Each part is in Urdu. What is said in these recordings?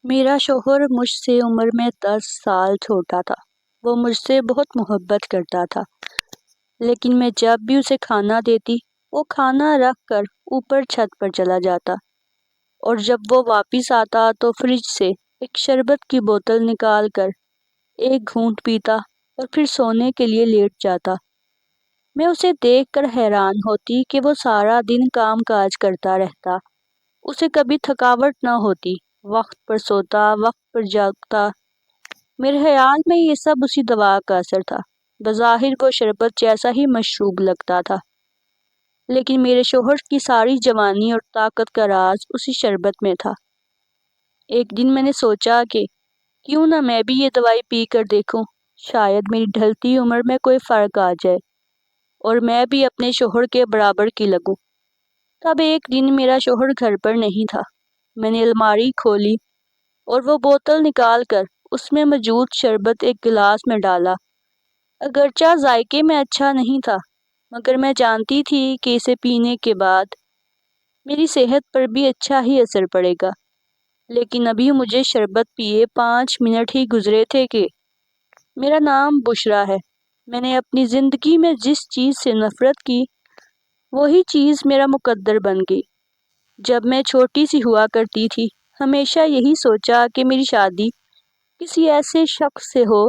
میرا شوہر مجھ سے عمر میں 10 سال چھوٹا تھا۔ وہ مجھ سے بہت محبت کرتا تھا، لیکن میں جب بھی اسے کھانا دیتی وہ کھانا رکھ کر اوپر چھت پر چلا جاتا، اور جب وہ واپس آتا تو فریج سے ایک شربت کی بوتل نکال کر ایک گھونٹ پیتا اور پھر سونے کے لیے لیٹ جاتا۔ میں اسے دیکھ کر حیران ہوتی کہ وہ سارا دن کام کاج کرتا رہتا، اسے کبھی تھکاوٹ نہ ہوتی، وقت پر سوتا، وقت پر جاگتا۔ میرے خیال میں یہ سب اسی دوا کا اثر تھا۔ بظاہر وہ شربت جیسا ہی مشروب لگتا تھا، لیکن میرے شوہر کی ساری جوانی اور طاقت کا راز اسی شربت میں تھا۔ ایک دن میں نے سوچا کہ کیوں نہ میں بھی یہ دوائی پی کر دیکھوں، شاید میری ڈھلتی عمر میں کوئی فرق آ جائے اور میں بھی اپنے شوہر کے برابر کی لگوں۔ تب ایک دن میرا شوہر گھر پر نہیں تھا۔ میں نے الماری کھولی اور وہ بوتل نکال کر اس میں موجود شربت ایک گلاس میں ڈالا۔ اگرچہ ذائقے میں اچھا نہیں تھا، مگر میں جانتی تھی کہ اسے پینے کے بعد میری صحت پر بھی اچھا ہی اثر پڑے گا۔ لیکن ابھی مجھے شربت پیے 5 منٹ ہی گزرے تھے کہ میرا نام بشرا ہے۔ میں نے اپنی زندگی میں جس چیز سے نفرت کی وہی چیز میرا مقدر بن گئی۔ جب میں چھوٹی سی ہوا کرتی تھی، ہمیشہ یہی سوچا کہ میری شادی کسی ایسے شخص سے ہو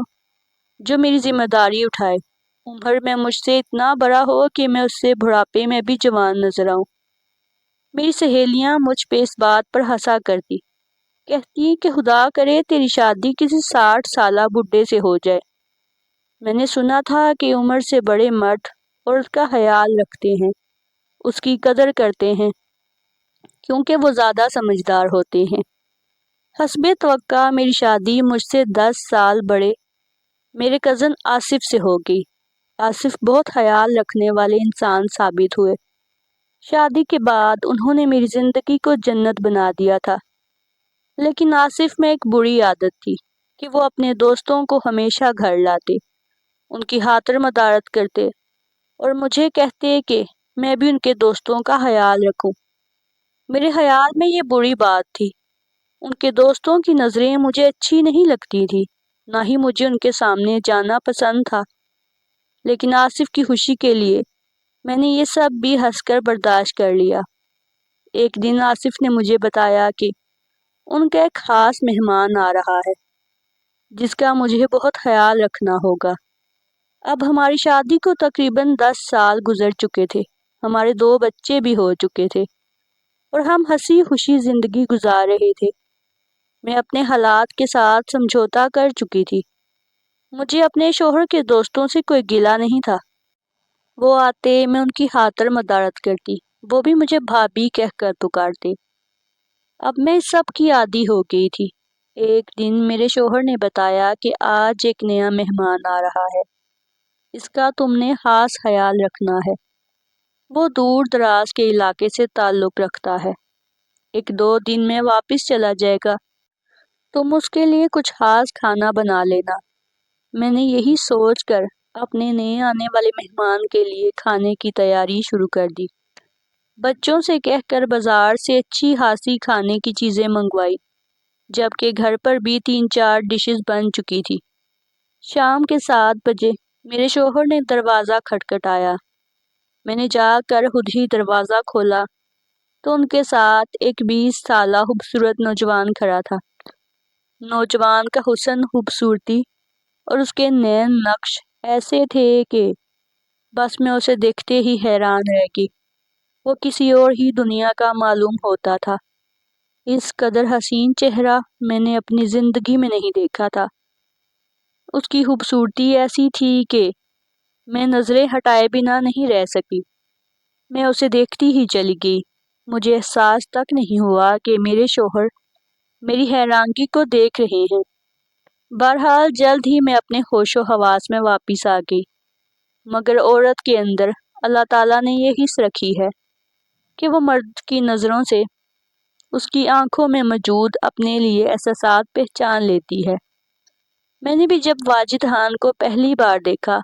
جو میری ذمہ داری اٹھائے، عمر میں مجھ سے اتنا بڑا ہو کہ میں اس سے بڑھاپے میں بھی جوان نظر آؤں۔ میری سہیلیاں مجھ پہ اس بات پر ہنسا کرتی، کہتی کہ خدا کرے تیری شادی کسی 60 سالہ بڈھے سے ہو جائے۔ میں نے سنا تھا کہ عمر سے بڑے مرد عورت کا خیال رکھتے ہیں، اس کی قدر کرتے ہیں، کیونکہ وہ زیادہ سمجھدار ہوتے ہیں۔ حسب توقع میری شادی مجھ سے 10 سال بڑے میرے کزن آصف سے ہو گئی۔ آصف بہت خیال رکھنے والے انسان ثابت ہوئے۔ شادی کے بعد انہوں نے میری زندگی کو جنت بنا دیا تھا، لیکن آصف میں ایک بری عادت تھی کہ وہ اپنے دوستوں کو ہمیشہ گھر لاتے، ان کی خاطر مدارت کرتے اور مجھے کہتے کہ میں بھی ان کے دوستوں کا خیال رکھوں۔ میرے خیال میں یہ بری بات تھی۔ ان کے دوستوں کی نظریں مجھے اچھی نہیں لگتی تھی، نہ ہی مجھے ان کے سامنے جانا پسند تھا، لیکن آصف کی خوشی کے لیے میں نے یہ سب بھی ہنس کر برداشت کر لیا۔ ایک دن آصف نے مجھے بتایا کہ ان کا ایک خاص مہمان آ رہا ہے جس کا مجھے بہت خیال رکھنا ہوگا۔ اب ہماری شادی کو تقریباً 10 سال گزر چکے تھے، ہمارے 2 بچے بھی ہو چکے تھے اور ہم ہنسی خوشی زندگی گزار رہے تھے۔ میں اپنے حالات کے ساتھ سمجھوتا کر چکی تھی۔ مجھے اپنے شوہر کے دوستوں سے کوئی گلہ نہیں تھا۔ وہ آتے، میں ان کی خاطر مدارت کرتی، وہ بھی مجھے بھابھی کہہ کر پکارتے۔ اب میں اس سب کی عادی ہو گئی تھی۔ ایک دن میرے شوہر نے بتایا کہ آج ایک نیا مہمان آ رہا ہے، اس کا تم نے خاص خیال رکھنا ہے۔ وہ دور دراز کے علاقے سے تعلق رکھتا ہے، 1-2 دن میں واپس چلا جائے گا، تم اس کے لیے کچھ خاص کھانا بنا لینا۔ میں نے یہی سوچ کر اپنے نئے آنے والے مہمان کے لیے کھانے کی تیاری شروع کر دی۔ بچوں سے کہہ کر بازار سے اچھی خاصی کھانے کی چیزیں منگوائی، جبکہ گھر پر بھی 3-4 ڈشز بن چکی تھی۔ شام کے 7 بجے میرے شوہر نے دروازہ کھٹکھٹایا۔ میں نے جا کر خود ہی دروازہ کھولا تو ان کے ساتھ ایک 20 سالہ خوبصورت نوجوان کھڑا تھا۔ نوجوان کا حسن، خوبصورتی اور اس کے نین نقش ایسے تھے کہ بس میں اسے دیکھتے ہی حیران رہ گئی۔ وہ کسی اور ہی دنیا کا معلوم ہوتا تھا۔ اس قدر حسین چہرہ میں نے اپنی زندگی میں نہیں دیکھا تھا۔ اس کی خوبصورتی ایسی تھی کہ میں نظریں ہٹائے بنا نہیں رہ سکی۔ میں اسے دیکھتی ہی چلی گئی۔ مجھے احساس تک نہیں ہوا کہ میرے شوہر میری حیرانگی کو دیکھ رہے ہیں۔ بہرحال جلد ہی میں اپنے ہوش و حواس میں واپس آ گئی، مگر عورت کے اندر اللہ تعالیٰ نے یہ حس رکھی ہے کہ وہ مرد کی نظروں سے اس کی آنکھوں میں موجود اپنے لیے احساسات پہچان لیتی ہے۔ میں نے بھی جب واجد خان کو پہلی بار دیکھا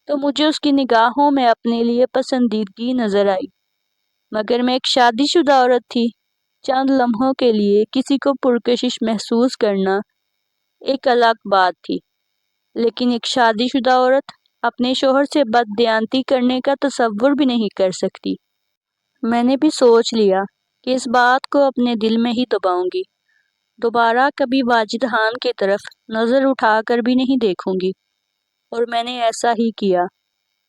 تو مجھے اس کی نگاہوں میں اپنے لیے پسندیدگی نظر آئی، مگر میں ایک شادی شدہ عورت تھی۔ چند لمحوں کے لیے کسی کو پرکشش محسوس کرنا ایک الگ بات تھی، لیکن ایک شادی شدہ عورت اپنے شوہر سے بددیانتی کرنے کا تصور بھی نہیں کر سکتی۔ میں نے بھی سوچ لیا کہ اس بات کو اپنے دل میں ہی دباؤں گی، دوبارہ کبھی واجد خان کی طرف نظر اٹھا کر بھی نہیں دیکھوں گی، اور میں نے ایسا ہی کیا۔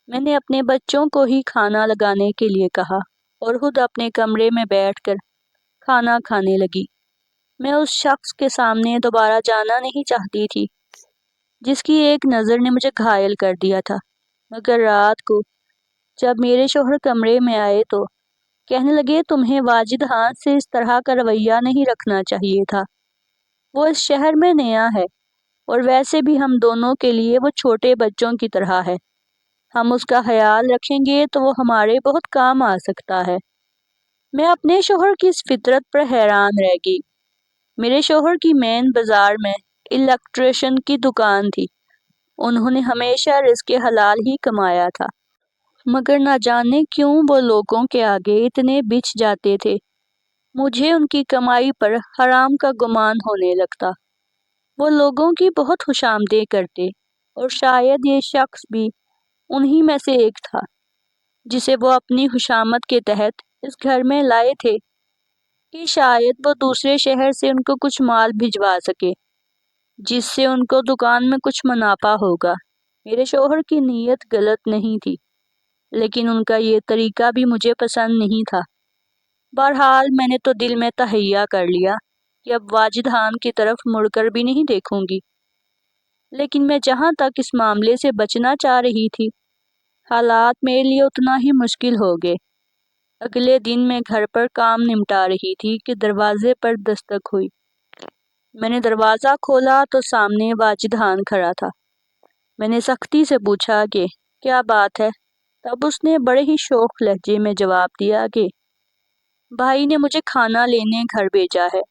میں نے اپنے بچوں کو ہی کھانا لگانے کے لیے کہا اور خود اپنے کمرے میں بیٹھ کر کھانا کھانے لگی۔ میں اس شخص کے سامنے دوبارہ جانا نہیں چاہتی تھی جس کی ایک نظر نے مجھے گھائل کر دیا تھا، مگر رات کو جب میرے شوہر کمرے میں آئے تو کہنے لگے تمہیں واجد خان سے اس طرح کا رویہ نہیں رکھنا چاہیے تھا، وہ اس شہر میں نیا ہے اور ویسے بھی ہم دونوں کے لیے وہ چھوٹے بچوں کی طرح ہے، ہم اس کا خیال رکھیں گے تو وہ ہمارے بہت کام آ سکتا ہے۔ میں اپنے شوہر کی اس فطرت پر حیران رہ گئی۔ میرے شوہر کی مین بازار میں الیکٹریشین کی دکان تھی، انہوں نے ہمیشہ رزق حلال ہی کمایا تھا، مگر نہ جانے کیوں وہ لوگوں کے آگے اتنے بچ جاتے تھے، مجھے ان کی کمائی پر حرام کا گمان ہونے لگتا۔ وہ لوگوں کی بہت خوش آمدید کرتے اور شاید یہ شخص بھی انہی میں سے ایک تھا جسے وہ اپنی خوشامد کے تحت اس گھر میں لائے تھے کہ شاید وہ دوسرے شہر سے ان کو کچھ مال بھجوا سکے جس سے ان کو دکان میں کچھ منافع ہوگا۔ میرے شوہر کی نیت غلط نہیں تھی، لیکن ان کا یہ طریقہ بھی مجھے پسند نہیں تھا۔ بہرحال میں نے تو دل میں تہیہ کر لیا کہ اب واجد خان کی طرف مڑ کر بھی نہیں دیکھوں گی، لیکن میں جہاں تک اس معاملے سے بچنا چاہ رہی تھی، حالات میرے لیے اتنا ہی مشکل ہو گئے۔ اگلے دن میں گھر پر کام نمٹا رہی تھی کہ دروازے پر دستک ہوئی۔ میں نے دروازہ کھولا تو سامنے واجد خان کھڑا تھا۔ میں نے سختی سے پوچھا کہ کیا بات ہے؟ تب اس نے بڑے ہی شوخ لہجے میں جواب دیا کہ بھائی نے مجھے کھانا لینے گھر بھیجا ہے،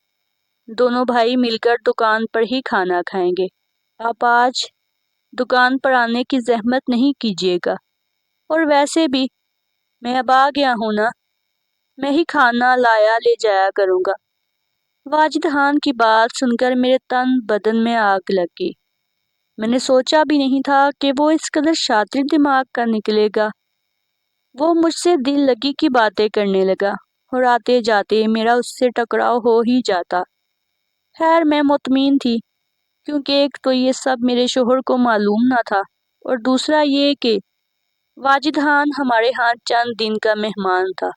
دونوں بھائی مل کر دکان پر ہی کھانا کھائیں گے، آپ آج دکان پر آنے کی زحمت نہیں کیجیے گا، اور ویسے بھی میں اب آ گیا ہوں نا، میں ہی کھانا لایا لے جایا کروں گا۔ واجد خان کی بات سن کر میرے تن بدن میں آگ لگ گئی۔ میں نے سوچا بھی نہیں تھا کہ وہ اس قدر شاطر دماغ کا نکلے گا۔ وہ مجھ سے دل لگی کی باتیں کرنے لگا اور آتے جاتے میرا اس سے ٹکراؤ ہو ہی جاتا۔ خیر میں مطمئن تھی، کیونکہ ایک تو یہ سب میرے شوہر کو معلوم نہ تھا، اور دوسرا یہ کہ واجد خان ہمارے ہاں چند دن کا مہمان تھا،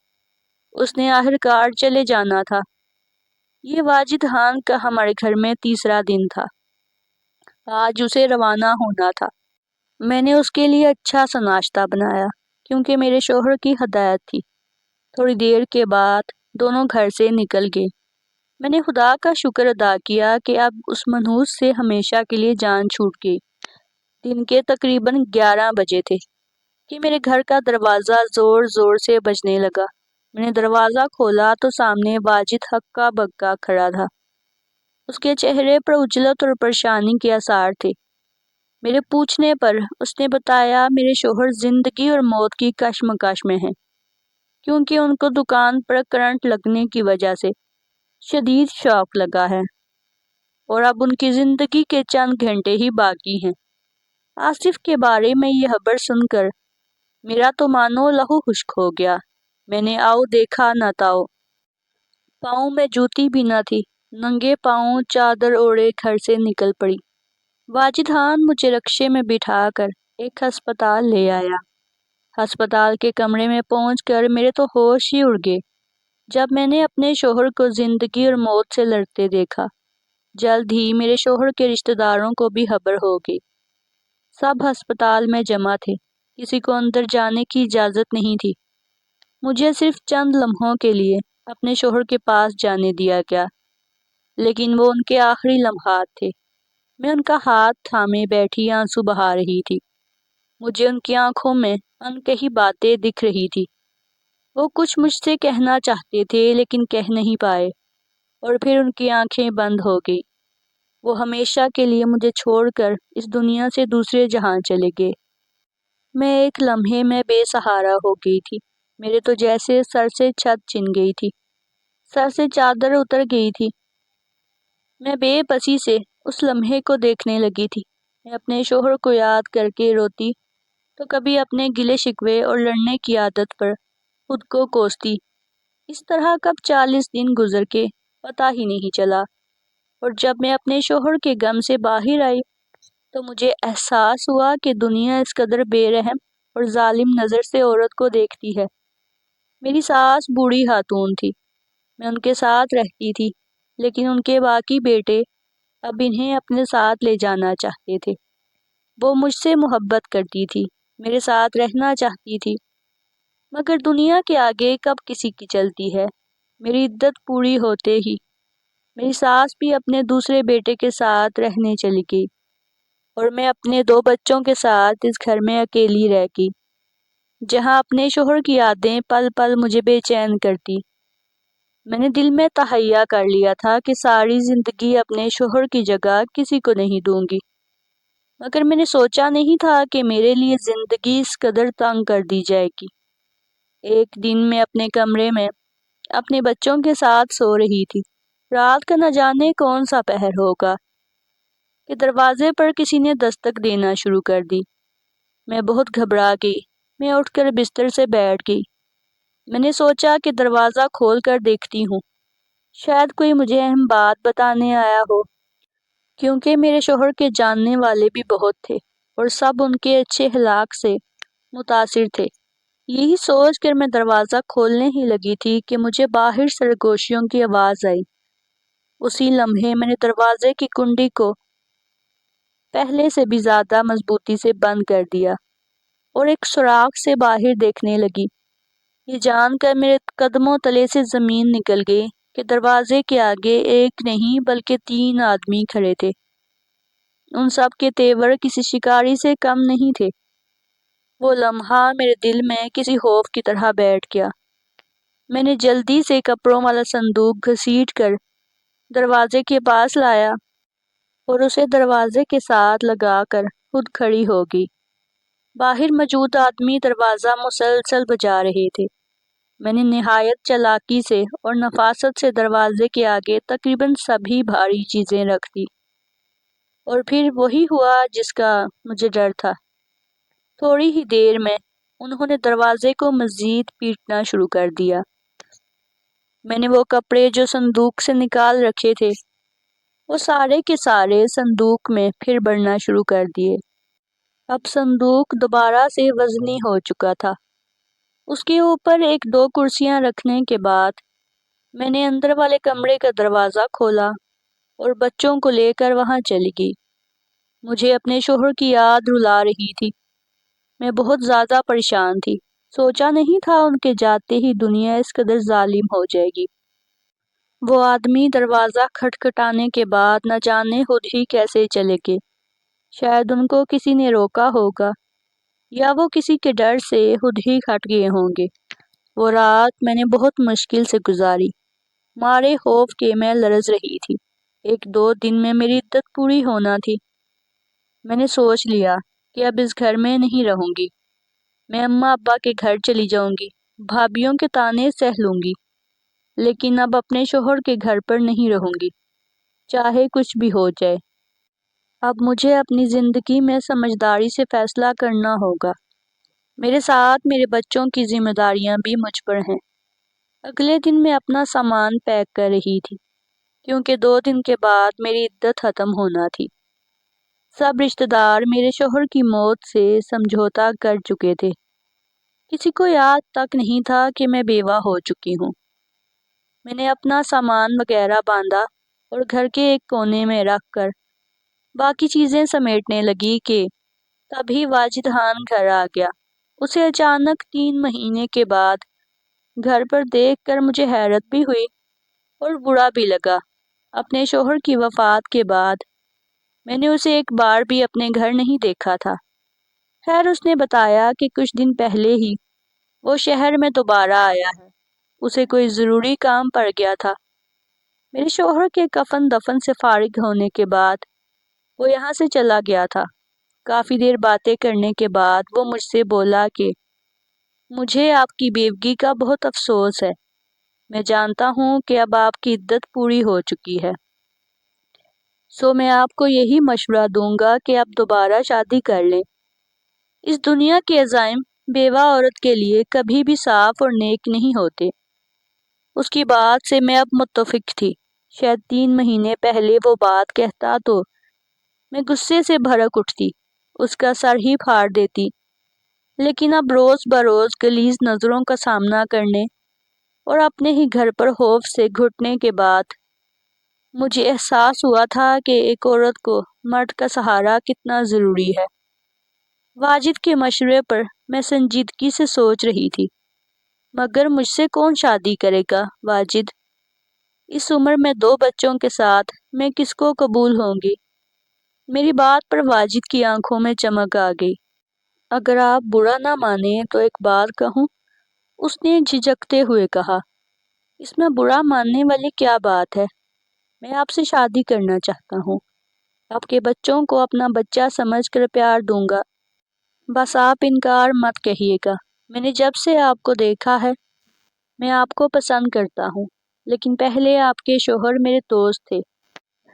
اس نے آخرکار چلے جانا تھا۔ یہ واجد خان کا ہمارے گھر میں تیسرا دن تھا، آج اسے روانہ ہونا تھا۔ میں نے اس کے لیے اچھا سا ناشتہ بنایا کیونکہ میرے شوہر کی ہدایت تھی۔ تھوڑی دیر کے بعد دونوں گھر سے نکل گئے۔ میں نے خدا کا شکر ادا کیا کہ اب اس منحوس سے ہمیشہ کے لیے جان چھوٹ گئی۔ دن کے تقریباً 11 بجے تھے کہ میرے گھر کا دروازہ زور زور سے بجنے لگا۔ میں نے دروازہ کھولا تو سامنے واجد ہکا بکا کھڑا تھا، اس کے چہرے پر عجلت اور پریشانی کے آثار تھے۔ میرے پوچھنے پر اس نے بتایا میرے شوہر زندگی اور موت کی کشمکش میں ہیں، کیونکہ ان کو دکان پر کرنٹ لگنے کی وجہ سے شدید شوق لگا ہے اور اب ان کی زندگی کے چند گھنٹے ہی باقی ہیں۔ آصف کے بارے میں یہ خبر سن کر میرا تو مانو لہو خشک ہو گیا۔ میں نے آؤ دیکھا نہ تاؤ، پاؤں میں جوتی بھی نہ تھی، ننگے پاؤں چادر اوڑھے گھر سے نکل پڑی۔ واجد خان مجھے رکشے میں بٹھا کر ایک ہسپتال لے آیا۔ ہسپتال کے کمرے میں پہنچ کر میرے تو ہوش ہی اڑ گئے جب میں نے اپنے شوہر کو زندگی اور موت سے لڑتے دیکھا۔ جلد ہی میرے شوہر کے رشتہ داروں کو بھی خبر ہو گئی۔ سب ہسپتال میں جمع تھے، کسی کو اندر جانے کی اجازت نہیں تھی۔ مجھے صرف چند لمحوں کے لیے اپنے شوہر کے پاس جانے دیا گیا، لیکن وہ ان کے آخری لمحات تھے۔ میں ان کا ہاتھ تھامے بیٹھی آنسو بہا رہی تھی۔ مجھے ان کی آنکھوں میں انکہی باتیں دکھ رہی تھی۔ وہ کچھ مجھ سے کہنا چاہتے تھے لیکن کہہ نہیں پائے، اور پھر ان کی آنکھیں بند ہو گئی۔ وہ ہمیشہ کے لیے مجھے چھوڑ کر اس دنیا سے دوسرے جہاں چلے گئے۔ میں ایک لمحے میں بے سہارا ہو گئی تھی، میرے تو جیسے سر سے چھت چھن گئی تھی۔ سر سے چادر اتر گئی تھی۔ میں بے بسی سے اس لمحے کو دیکھنے لگی تھی۔ میں اپنے شوہر کو یاد کر کے روتی تو کبھی اپنے گلے شکوے اور لڑنے کی عادت پر خود کو کوستی۔ اس طرح کب 40 دن گزر کے پتہ ہی نہیں چلا، اور جب میں اپنے شوہر کے غم سے باہر آئی تو مجھے احساس ہوا کہ دنیا اس قدر بے رحم اور ظالم نظر سے عورت کو دیکھتی ہے۔ میری ساس بوڑھی خاتون تھی، میں ان کے ساتھ رہتی تھی، لیکن ان کے باقی بیٹے اب انہیں اپنے ساتھ لے جانا چاہتے تھے۔ وہ مجھ سے محبت کرتی تھی، میرے ساتھ رہنا چاہتی تھی، مگر دنیا کے آگے کب کسی کی چلتی ہے۔ میری عدت پوری ہوتے ہی میری ساس بھی اپنے دوسرے بیٹے کے ساتھ رہنے چلی گئی، اور میں اپنے 2 بچوں کے ساتھ اس گھر میں اکیلی رہ گئی، جہاں اپنے شوہر کی یادیں پل پل مجھے بے چین کرتی۔ میں نے دل میں تہیہ کر لیا تھا کہ ساری زندگی اپنے شوہر کی جگہ کسی کو نہیں دوں گی، مگر میں نے سوچا نہیں تھا کہ میرے لیے زندگی اس قدر تنگ کر دی جائے گی۔ ایک دن میں اپنے کمرے میں اپنے بچوں کے ساتھ سو رہی تھی۔ رات کا نہ جانے کون سا پہر ہوگا کہ دروازے پر کسی نے دستک دینا شروع کر دی۔ میں بہت گھبرا گئی۔ میں اٹھ کر بستر سے بیٹھ گئی۔ میں نے سوچا کہ دروازہ کھول کر دیکھتی ہوں، شاید کوئی مجھے اہم بات بتانے آیا ہو، کیونکہ میرے شوہر کے جاننے والے بھی بہت تھے اور سب ان کے اچھے اخلاق سے متاثر تھے۔ یہی سوچ کر میں دروازہ کھولنے ہی لگی تھی کہ مجھے باہر سرگوشیوں کی آواز آئی۔ اسی لمحے میں نے دروازے کی کنڈی کو پہلے سے بھی زیادہ مضبوطی سے بند کر دیا اور ایک سوراخ سے باہر دیکھنے لگی۔ یہ جان کر میرے قدموں تلے سے زمین نکل گئی کہ دروازے کے آگے ایک نہیں بلکہ 3 آدمی کھڑے تھے۔ ان سب کے تیور کسی شکاری سے کم نہیں تھے۔ وہ لمحہ میرے دل میں کسی خوف کی طرح بیٹھ گیا۔ میں نے جلدی سے کپڑوں والا صندوق گھسیٹ کر دروازے کے پاس لایا اور اسے دروازے کے ساتھ لگا کر خود کھڑی ہو گئی۔ باہر موجود آدمی دروازہ مسلسل بجا رہے تھے۔ میں نے نہایت چالاکی سے اور نفاست سے دروازے کے آگے تقریباً سبھی بھاری چیزیں رکھ دی، اور پھر وہی ہوا جس کا مجھے ڈر تھا۔ تھوڑی ہی دیر میں انہوں نے دروازے کو مزید پیٹنا شروع کر دیا۔ میں نے وہ کپڑے جو صندوق سے نکال رکھے تھے وہ سارے کے سارے صندوق میں پھر بھرنا شروع کر دیے۔ اب صندوق دوبارہ سے وزنی ہو چکا تھا۔ اس کے اوپر 1-2 کرسیاں رکھنے کے بعد میں نے اندر والے کمرے کا دروازہ کھولا اور بچوں کو لے کر وہاں چلی گئی۔ مجھے اپنے شوہر کی یاد رلا رہی تھی۔ میں بہت زیادہ پریشان تھی۔ سوچا نہیں تھا ان کے جاتے ہی دنیا اس قدر ظالم ہو جائے گی۔ وہ آدمی دروازہ کھٹکھٹانے کے بعد نہ جانے خود ہی کیسے چلے گئے۔ شاید ان کو کسی نے روکا ہوگا، یا وہ کسی کے ڈر سے خود ہی ہٹ گئے ہوں گے۔ وہ رات میں نے بہت مشکل سے گزاری۔ مارے خوف کے میں لرز رہی تھی۔ 1-2 دن میں میری عدت پوری ہونا تھی۔ میں نے سوچ لیا کہ اب اس گھر میں نہیں رہوں گی۔ میں اماں ابا کے گھر چلی جاؤں گی، بھابھیوں کے طانے سہ لوں گی، لیکن اب اپنے شوہر کے گھر پر نہیں رہوں گی، چاہے کچھ بھی ہو جائے۔ اب مجھے اپنی زندگی میں سمجھداری سے فیصلہ کرنا ہوگا۔ میرے ساتھ میرے بچوں کی ذمہ داریاں بھی مجھ پر ہیں۔ اگلے دن میں اپنا سامان پیک کر رہی تھی، کیونکہ 2 دن کے بعد میری عدت ختم ہونا تھی۔ سب رشتہ دار میرے شوہر کی موت سے سمجھوتا کر چکے تھے۔ کسی کو یاد تک نہیں تھا کہ میں بیوہ ہو چکی ہوں۔ میں نے اپنا سامان وغیرہ باندھا اور گھر کے ایک کونے میں رکھ کر باقی چیزیں سمیٹنے لگی کہ تبھی واجد خان گھر آ گیا۔ اسے اچانک 3 مہینے کے بعد گھر پر دیکھ کر مجھے حیرت بھی ہوئی اور برا بھی لگا۔ اپنے شوہر کی وفات کے بعد میں نے اسے ایک بار بھی اپنے گھر نہیں دیکھا تھا۔ خیر، اس نے بتایا کہ کچھ دن پہلے ہی وہ شہر میں دوبارہ آیا ہے، اسے کوئی ضروری کام پڑ گیا تھا۔ میرے شوہر کے کفن دفن سے فارغ ہونے کے بعد وہ یہاں سے چلا گیا تھا۔ کافی دیر باتیں کرنے کے بعد وہ مجھ سے بولا کہ مجھے آپ کی بیوگی کا بہت افسوس ہے۔ میں جانتا ہوں کہ اب آپ کی عدت پوری ہو چکی ہے، سو میں آپ کو یہی مشورہ دوں گا کہ آپ دوبارہ شادی کر لیں۔ اس دنیا کے عزائم بیوہ عورت کے لیے کبھی بھی صاف اور نیک نہیں ہوتے۔ اس کی بات سے میں اب متفق تھی۔ شاید 3 مہینے پہلے وہ بات کہتا تو میں غصے سے بھڑک اٹھتی، اس کا سر ہی پھاڑ دیتی، لیکن اب روز بروز غلیظ نظروں کا سامنا کرنے اور اپنے ہی گھر پر خوف سے گھٹنے کے بعد مجھے احساس ہوا تھا کہ ایک عورت کو مرد کا سہارا کتنا ضروری ہے۔ واجد کے مشورے پر میں سنجیدگی سے سوچ رہی تھی، مگر مجھ سے کون شادی کرے گا واجد؟ اس عمر میں 2 بچوں کے ساتھ میں کس کو قبول ہوں گی؟ میری بات پر واجد کی آنکھوں میں چمک آ گئی۔ اگر آپ برا نہ مانیں تو ایک بات کہوں، اس نے جھجکتے ہوئے کہا۔ اس میں برا ماننے والی کیا بات ہے؟ میں آپ سے شادی کرنا چاہتا ہوں، آپ کے بچوں کو اپنا بچہ سمجھ کر پیار دوں گا، بس آپ انکار مت کہیے گا۔ میں نے جب سے آپ کو دیکھا ہے میں آپ کو پسند کرتا ہوں، لیکن پہلے آپ کے شوہر میرے دوست تھے،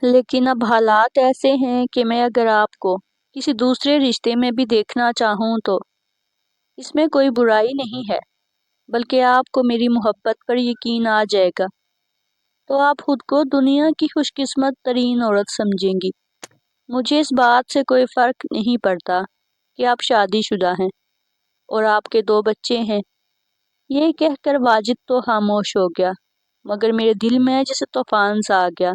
لیکن اب حالات ایسے ہیں کہ میں اگر آپ کو کسی دوسرے رشتے میں بھی دیکھنا چاہوں تو اس میں کوئی برائی نہیں ہے، بلکہ آپ کو میری محبت پر یقین آ جائے گا تو آپ خود کو دنیا کی خوش قسمت ترین عورت سمجھیں گی۔ مجھے اس بات سے کوئی فرق نہیں پڑتا کہ آپ شادی شدہ ہیں اور آپ کے 2 بچے ہیں۔ یہ کہہ کر واجد تو خاموش ہو گیا، مگر میرے دل میں جیسے طوفان سا آ گیا۔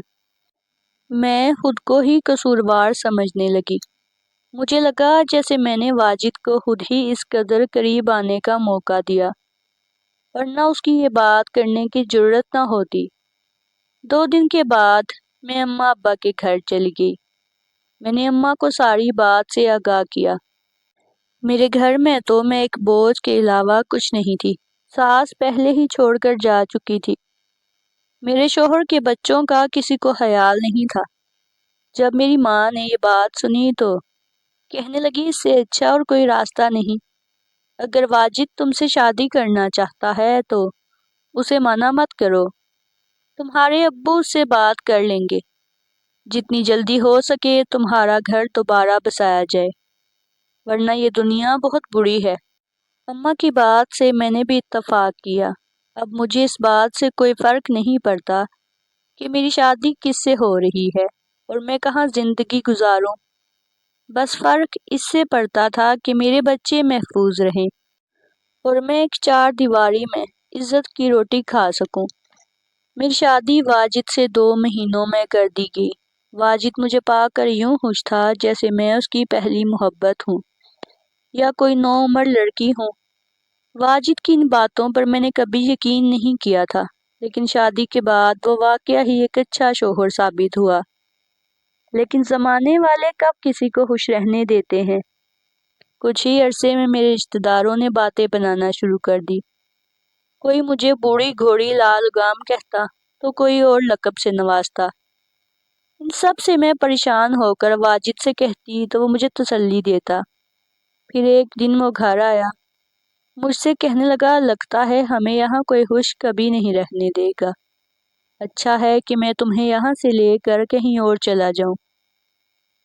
میں خود کو ہی قصوروار سمجھنے لگی۔ مجھے لگا جیسے میں نے واجد کو خود ہی اس قدر قریب آنے کا موقع دیا، ورنہ اس کی یہ بات کرنے کی جرت نہ ہوتی۔ 2 دن کے بعد میں اماں ابا کے گھر چلی گئی۔ میں نے اماں کو ساری بات سے آگاہ کیا۔ میرے گھر میں تو میں ایک بوجھ کے علاوہ کچھ نہیں تھی۔ ساس پہلے ہی چھوڑ کر جا چکی تھی۔ میرے شوہر کے بچوں کا کسی کو خیال نہیں تھا۔ جب میری ماں نے یہ بات سنی تو کہنے لگی اس سے اچھا اور کوئی راستہ نہیں۔ اگر واجد تم سے شادی کرنا چاہتا ہے تو اسے منع مت کرو، تمہارے ابو اس سے بات کر لیں گے، جتنی جلدی ہو سکے تمہارا گھر دوبارہ بسایا جائے، ورنہ یہ دنیا بہت بری ہے۔ اماں کی بات سے میں نے بھی اتفاق کیا۔ اب مجھے اس بات سے کوئی فرق نہیں پڑتا کہ میری شادی کس سے ہو رہی ہے اور میں کہاں زندگی گزاروں، بس فرق اس سے پڑتا تھا کہ میرے بچے محفوظ رہیں اور میں ایک 4 دیواری میں عزت کی روٹی کھا سکوں۔ میری شادی واجد سے 2 مہینوں میں کر دی گئی۔ واجد مجھے پا کر یوں خوش تھا جیسے میں اس کی پہلی محبت ہوں یا کوئی نوعمر لڑکی ہوں۔ واجد کی ان باتوں پر میں نے کبھی یقین نہیں کیا تھا، لیکن شادی کے بعد وہ واقعہ ہی ایک اچھا شوہر ثابت ہوا۔ لیکن زمانے والے کب کسی کو خوش رہنے دیتے ہیں؟ کچھ ہی عرصے میں میرے رشتہ داروں نے باتیں بنانا شروع کر دی۔ کوئی مجھے بوڑھی گھوڑی لال گام کہتا تو کوئی اور لقب سے نوازتا۔ ان سب سے میں پریشان ہو کر واجد سے کہتی تو وہ مجھے تسلی دیتا۔ پھر ایک دن وہ گھر آیا، مجھ سے کہنے لگا لگتا ہے ہمیں یہاں کوئی خوش کبھی نہیں رہنے دے گا، اچھا ہے کہ میں تمہیں یہاں سے لے کر کہیں اور چلا جاؤں،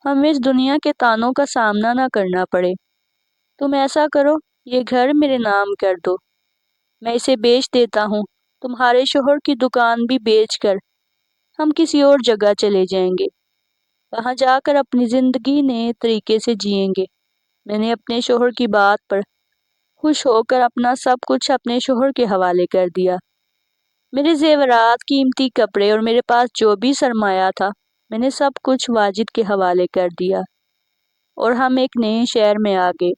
ہمیں اس دنیا کے تانوں کا سامنا نہ کرنا پڑے۔ تم ایسا کرو، یہ گھر میرے نام کر دو، میں اسے بیچ دیتا ہوں، تمہارے شوہر کی دکان بھی بیچ کر ہم کسی اور جگہ چلے جائیں گے، وہاں جا کر اپنی زندگی نئے طریقے سے جئیں گے۔ میں نے اپنے شوہر کی بات پر خوش ہو کر اپنا سب کچھ اپنے شوہر کے حوالے کر دیا۔ میرے زیورات، قیمتی کپڑے اور میرے پاس جو بھی سرمایہ تھا میں نے سب کچھ واجد کے حوالے کر دیا، اور ہم ایک نئے شہر میں آ گئے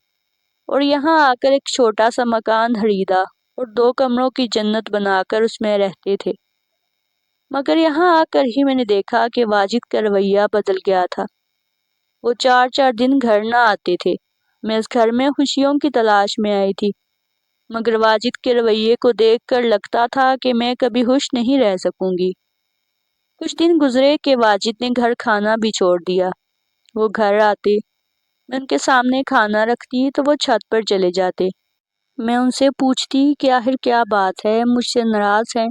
اور یہاں آ کر ایک چھوٹا سا مکان خریدا اور 2 کمروں کی جنت بنا کر اس میں رہتے تھے۔ مگر یہاں آ کر ہی میں نے دیکھا کہ واجد کا رویہ بدل گیا تھا۔ وہ 4 دن گھر نہ آتے تھے۔ میں اس گھر میں خوشیوں کی تلاش میں آئی تھی، مگر واجد کے رویے کو دیکھ کر لگتا تھا کہ میں کبھی خوش نہیں رہ سکوں گی۔ کچھ دن گزرے کہ واجد نے گھر کھانا بھی چھوڑ دیا۔ وہ گھر آتے، میں ان کے سامنے کھانا رکھتی تو وہ چھت پر چلے جاتے۔ میں ان سے پوچھتی کہ آخر کیا بات ہے، مجھ سے ناراض ہیں؟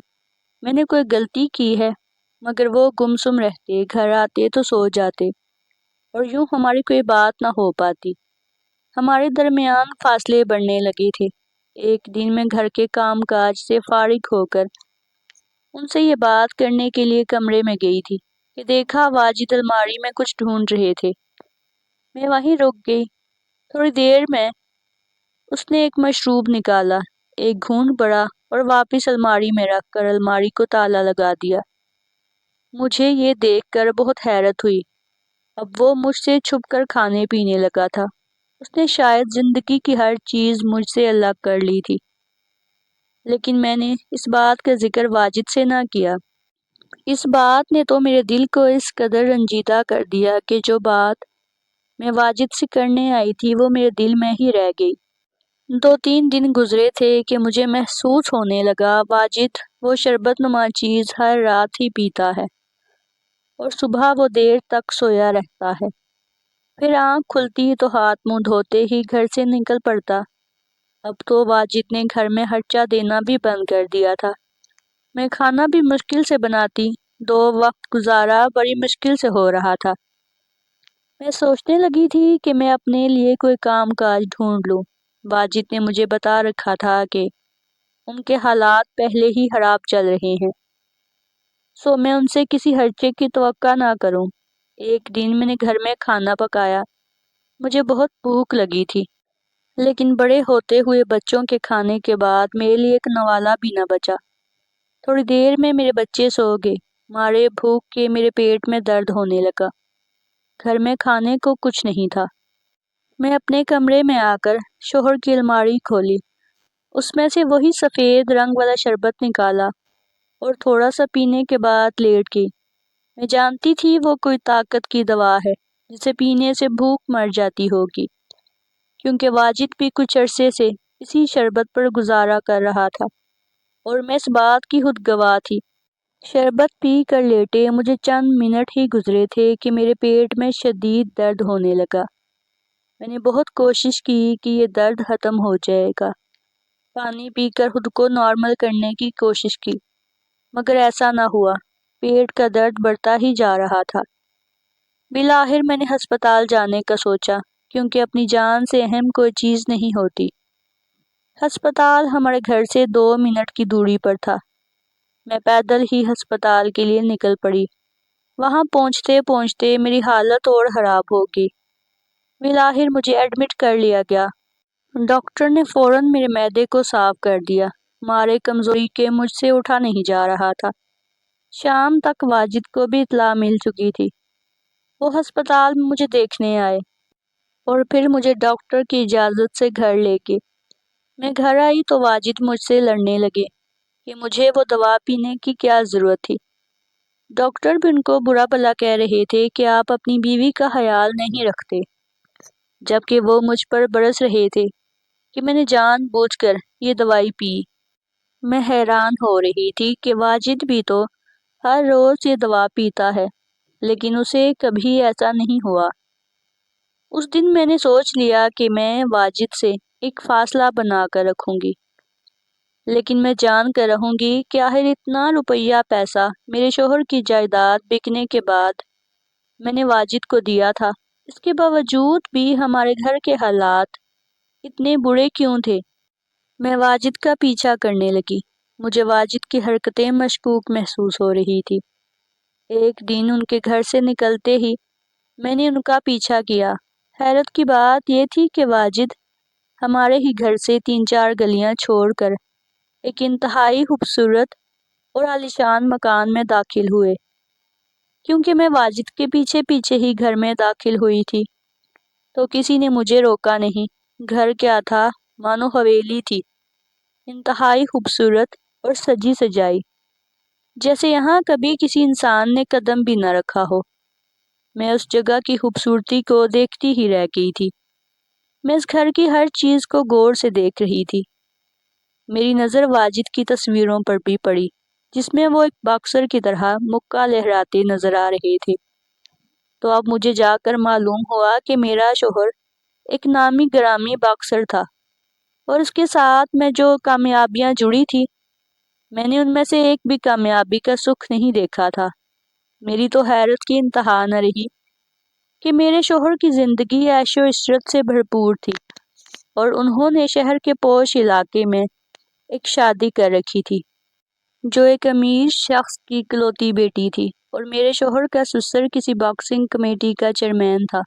میں نے کوئی غلطی کی ہے؟ مگر وہ گمسم رہتے، گھر آتے تو سو جاتے، اور یوں ہماری کوئی بات نہ ہو پاتی۔ ہمارے درمیان فاصلے بڑھنے لگے تھے۔ ایک دن میں گھر کے کام کاج سے فارغ ہو کر ان سے یہ بات کرنے کے لیے کمرے میں گئی تھی کہ دیکھا واجد الماری میں کچھ ڈھونڈ رہے تھے۔ میں وہیں رک گئی۔ تھوڑی دیر میں اس نے ایک مشروب نکالا، ایک گھونٹ پڑا اور واپس الماری میں رکھ کر الماری کو تالا لگا دیا۔ مجھے یہ دیکھ کر بہت حیرت ہوئی۔ اب وہ مجھ سے چھپ کر کھانے پینے لگا تھا۔ اس نے شاید زندگی کی ہر چیز مجھ سے الگ کر لی تھی، لیکن میں نے اس بات کا ذکر واجد سے نہ کیا۔ اس بات نے تو میرے دل کو اس قدر رنجیدہ کر دیا کہ جو بات میں واجد سے کرنے آئی تھی وہ میرے دل میں ہی رہ گئی۔ 2-3 دن گزرے تھے کہ مجھے محسوس ہونے لگا واجد وہ شربت نما چیز ہر رات ہی پیتا ہے اور صبح وہ دیر تک سویا رہتا ہے، پھر آنکھ کھلتی تو ہاتھ منہ دھوتے ہی گھر سے نکل پڑتا۔ اب تو واجد نے گھر میں خرچہ دینا بھی بند کر دیا تھا۔ میں کھانا بھی مشکل سے بناتی، 2 وقت گزارا بڑی مشکل سے ہو رہا تھا۔ میں سوچنے لگی تھی کہ میں اپنے لیے کوئی کام کاج ڈھونڈ لوں۔ واجد نے مجھے بتا رکھا تھا کہ ان کے حالات پہلے ہی خراب چل رہے ہیں، سو میں ان سے کسی خرچے کی توقع نہ کروں۔ ایک دن میں نے گھر میں کھانا پکایا۔ مجھے بہت بھوک لگی تھی، لیکن بڑے ہوتے ہوئے بچوں کے کھانے کے بعد میرے لیے ایک نوالا بھی نہ بچا۔ تھوڑی دیر میں میرے بچے سو گئے۔ مارے بھوک کے میرے پیٹ میں درد ہونے لگا۔ گھر میں کھانے کو کچھ نہیں تھا۔ میں اپنے کمرے میں آ کر شوہر کی الماری کھولی، اس میں سے وہی سفید رنگ والا شربت نکالا اور تھوڑا سا پینے کے بعد لیٹ گئی۔ میں جانتی تھی وہ کوئی طاقت کی دوا ہے جسے پینے سے بھوک مر جاتی ہوگی، کیونکہ واجد بھی کچھ عرصے سے اسی شربت پر گزارا کر رہا تھا اور میں اس بات کی خود گواہ تھی۔ شربت پی کر لیٹے مجھے چند منٹ ہی گزرے تھے کہ میرے پیٹ میں شدید درد ہونے لگا۔ میں نے بہت کوشش کی کہ یہ درد ختم ہو جائے گا، پانی پی کر خود کو نارمل کرنے کی کوشش کی، مگر ایسا نہ ہوا۔ پیٹ کا درد بڑھتا ہی جا رہا تھا۔ بالآخر میں نے ہسپتال جانے کا سوچا، کیونکہ اپنی جان سے اہم کوئی چیز نہیں ہوتی۔ ہسپتال ہمارے گھر سے 2 منٹ کی دوری پر تھا۔ میں پیدل ہی ہسپتال کے لیے نکل پڑی۔ وہاں پہنچتے پہنچتے میری حالت اور خراب ہو گئی۔ بالآخر مجھے ایڈمٹ کر لیا گیا۔ ڈاکٹر نے فوراً میرے معدے کو صاف کر دیا۔ مارے کمزوری کے مجھ سے اٹھا نہیں جا رہا تھا۔ شام تک واجد کو بھی اطلاع مل چکی تھی۔ وہ ہسپتال میں مجھے دیکھنے آئے اور پھر مجھے ڈاکٹر کی اجازت سے گھر لے گئے۔ میں گھر آئی تو واجد مجھ سے لڑنے لگے کہ مجھے وہ دوا پینے کی کیا ضرورت تھی۔ ڈاکٹر بھی ان کو برا بھلا کہہ رہے تھے کہ آپ اپنی بیوی کا خیال نہیں رکھتے، جبکہ وہ مجھ پر برس رہے تھے کہ میں نے جان بوجھ کر یہ دوائی پی۔ میں حیران ہو رہی تھی کہ واجد بھی تو ہر روز یہ دوا پیتا ہے، لیکن اسے کبھی ایسا نہیں ہوا۔ اس دن میں نے سوچ لیا کہ میں واجد سے ایک فاصلہ بنا کر رکھوں گی، لیکن میں جان کر رہوں گی کہ آخر اتنا روپیہ پیسہ میرے شوہر کی جائیداد بکنے کے بعد میں نے واجد کو دیا تھا، اس کے باوجود بھی ہمارے گھر کے حالات اتنے برے کیوں تھے؟ میں واجد کا پیچھا کرنے لگی۔ مجھے واجد کی حرکتیں مشکوک محسوس ہو رہی تھی۔ ایک دن ان کے گھر سے نکلتے ہی میں نے ان کا پیچھا کیا۔ حیرت کی بات یہ تھی کہ واجد ہمارے ہی گھر سے 3-4 گلیاں چھوڑ کر ایک انتہائی خوبصورت اور عالیشان مکان میں داخل ہوئے۔ کیونکہ میں واجد کے پیچھے پیچھے ہی گھر میں داخل ہوئی تھی تو کسی نے مجھے روکا نہیں۔ گھر کیا تھا، مانو حویلی تھی، انتہائی خوبصورت اور سجی سجائی، جیسے یہاں کبھی کسی انسان نے قدم بھی نہ رکھا ہو۔ میں اس جگہ کی خوبصورتی کو دیکھتی ہی رہ گئی تھی۔ میں اس گھر کی ہر چیز کو غور سے دیکھ رہی تھی۔ میری نظر واجد کی تصویروں پر بھی پڑی، جس میں وہ ایک باکسر کی طرح مکہ لہراتے نظر آ رہے تھے۔ تو اب مجھے جا کر معلوم ہوا کہ میرا شوہر ایک نامی گرامی باکسر تھا، اور اس کے ساتھ میں جو کامیابیاں جڑی تھی میں نے ان میں سے ایک بھی کامیابی کا سکھ نہیں دیکھا تھا۔ میری تو حیرت کی انتہا نہ رہی کہ میرے شوہر کی زندگی عیش و عشرت سے بھرپور تھی اور انہوں نے شہر کے پوش علاقے میں ایک شادی کر رکھی تھی جو ایک امیر شخص کی اکلوتی بیٹی تھی، اور میرے شوہر کا سسر کسی باکسنگ کمیٹی کا چیئرمین تھا۔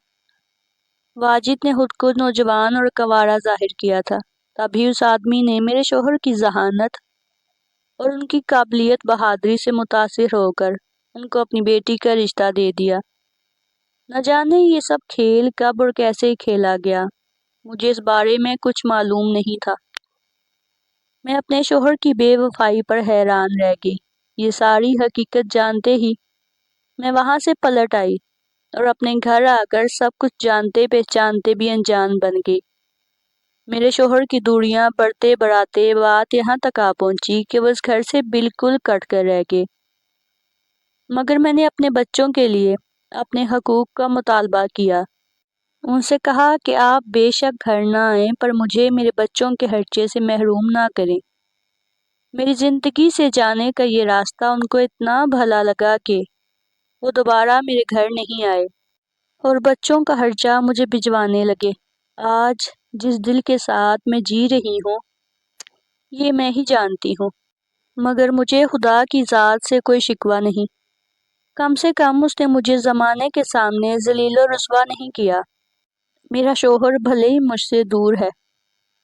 واجد نے خود کو نوجوان اور کنوارا ظاہر کیا تھا، تبھی اس آدمی نے میرے شوہر کی ذہانت اور ان کی قابلیت بہادری سے متاثر ہو کر ان کو اپنی بیٹی کا رشتہ دے دیا۔ نہ جانے یہ سب کھیل کب اور کیسے کھیلا گیا، مجھے اس بارے میں کچھ معلوم نہیں تھا۔ میں اپنے شوہر کی بے وفائی پر حیران رہ گئی۔ یہ ساری حقیقت جانتے ہی میں وہاں سے پلٹ آئی اور اپنے گھر آ کر سب کچھ جانتے پہچانتے بھی انجان بن گئی۔ میرے شوہر کی دوریاں بڑھتے بڑھاتے بات یہاں تک آ پہنچی کہ وہ اس گھر سے بالکل کٹ کر رہ گئے۔ مگر میں نے اپنے بچوں کے لیے اپنے حقوق کا مطالبہ کیا۔ ان سے کہا کہ آپ بے شک گھر نہ آئیں پر مجھے میرے بچوں کے خرچے سے محروم نہ کریں۔ میری زندگی سے جانے کا یہ راستہ ان کو اتنا بھلا لگا کہ وہ دوبارہ میرے گھر نہیں آئے اور بچوں کا خرچہ مجھے بھجوانے لگے۔ آج جس دل کے ساتھ میں جی رہی ہوں یہ میں ہی جانتی ہوں، مگر مجھے خدا کی ذات سے کوئی شکوہ نہیں۔ کم سے کم اس نے مجھے زمانے کے سامنے ذلیل و رسوا نہیں کیا۔ میرا شوہر بھلے ہی مجھ سے دور ہے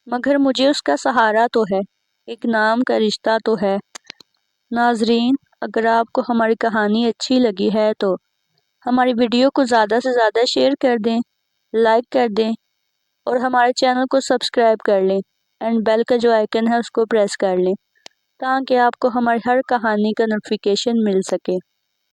مگر مجھے اس کا سہارا تو ہے، ایک نام کا رشتہ تو ہے۔ ناظرین، اگر آپ کو ہماری کہانی اچھی لگی ہے تو ہماری ویڈیو کو زیادہ سے زیادہ شیئر کر دیں، لائک کر دیں اور ہمارے چینل کو سبسکرائب کر لیں اینڈ بیل کا جو آئیکن ہے اس کو پریس کر لیں تاکہ آپ کو ہماری ہر کہانی کا نوٹیفیکیشن مل سکے۔